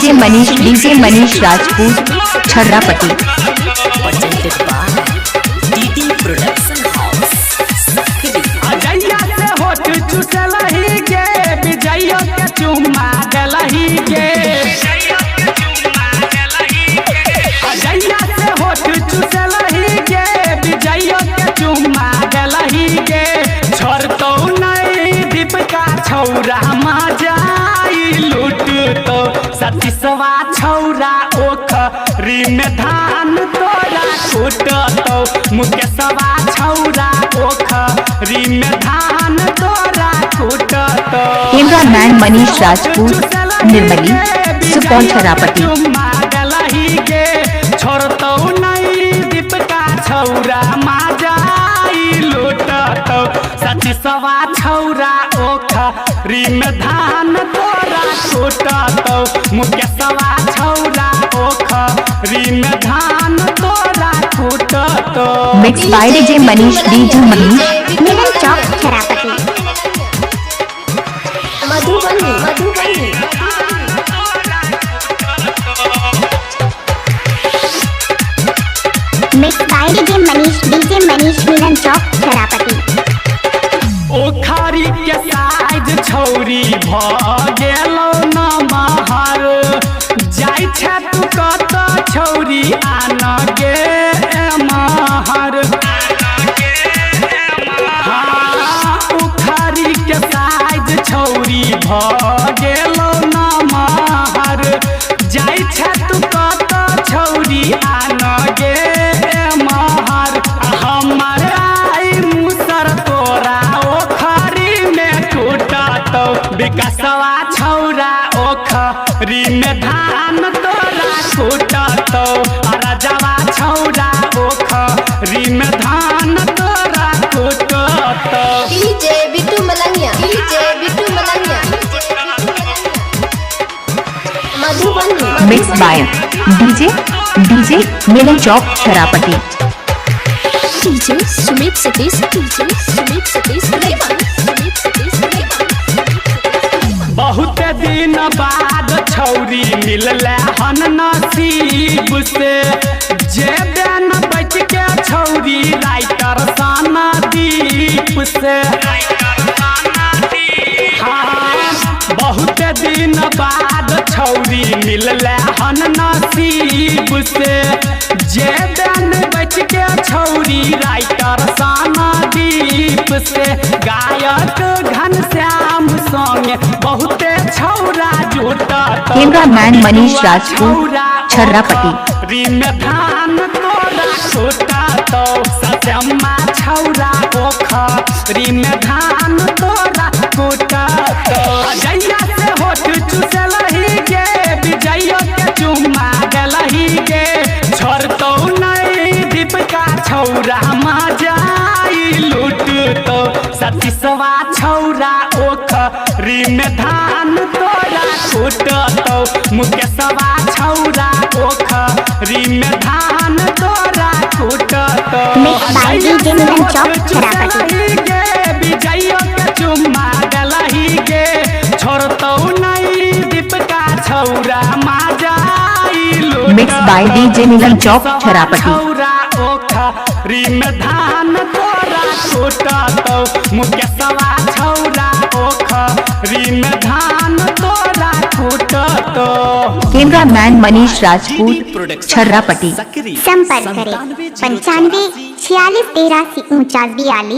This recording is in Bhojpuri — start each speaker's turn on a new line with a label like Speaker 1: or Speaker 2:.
Speaker 1: DJ Manish Rajput Chharrapatti.
Speaker 2: presented by DD Production House, Sakri।
Speaker 3: अजैया से होठ चुसलही के विजयो के चुम्मा देलही के। अजैया से होठ चुसलही के विजयो के चुम्मा देलही के। छोड़तो नहीं दीपका छौरा मजाई लूटतो सतीसवा छौरा ओखरी में धान तोरा कूटतो। मुकेशवा छौरा ओखरी में धान तोरा कूटतो।
Speaker 1: कैमरामैन मनीष राजपूत निर्मली सुपौल छर्रापट्टी।
Speaker 3: छोड़तो नहीं दीपका छौरा मजाई लूटतो सतीसवा छौरा ओखरी में धान तोरा कूटतो। मुकेशवा छौरा ओखरी में धान तोरा कूटतो।
Speaker 1: Mix by DJ Manish Milan
Speaker 4: Chowk Chharrapatti. Madhubani mix by DJ Manish Milan Chowk Chharrapatti.
Speaker 3: ओखरी के साइज छौरी भ गेलो न महर। जाय छ तू कत छौरी आन गे महर। ओखरी के साइज छौरी भ गेलो न महर। जाय छ तू कत छौरी आन गे महर। हमर आई मुसर तोरा ओखरी में कूटतो। विकासवा छौरा ओखरी में धान तोरा कूटतो। राजावा छौरा ओखरी में धान तोरा कूटतो।
Speaker 4: DJ Bittu Malangiya Madhubani
Speaker 1: mix by DJ Milan Chowk Chharrapatti.
Speaker 4: DJ Sumit Satish
Speaker 3: बहुत दिन बाद छौरी मिलले हन नसीब से। जे दिन बच के छौरी राइटर साना दीप से। हाँ, बहुत दिन बाद छौरी मिलले हन नसीब से। जे दिन बच के छौरी राइटर साना दीप से। गायक घनश्याम संगे बहुते छौरा जुटतो।
Speaker 1: कैमरामैन मनीष राजपूत छर्रापट्टी।
Speaker 3: री में धान तोरा कूटतो। सत्यम्मा छौरा ओखरी में धान तोरा कूटतो। अजैया से होठ चुसलही के विजयो के चुम्मा देलही के। छोड़तो नहीं दीपका छौरा मजाई लूटतो सतीसवा छौरा ओखरी में धान तोरा कूटतो। मुकेशवा छौरा ओखरी में धान तोरा कूटतो।
Speaker 4: Mix by DJ Milan Chowk Chharrapatti.
Speaker 3: विजयो के चुम्मा देलही के। छोड़तो नहीं दीपका छौरा मजाई लूटतो।
Speaker 1: Mix by DJ Milan Chowk Chharrapatti.
Speaker 3: छौरा ओखरी में धान तोरा कूटतो। मुकेशवा छौरा ओखरी में धान तोरा कूटतो।
Speaker 1: कैमरामैन मनीष राजपूत छर्रापट्टी।
Speaker 4: संपर्क करें 95 46 83 49 42।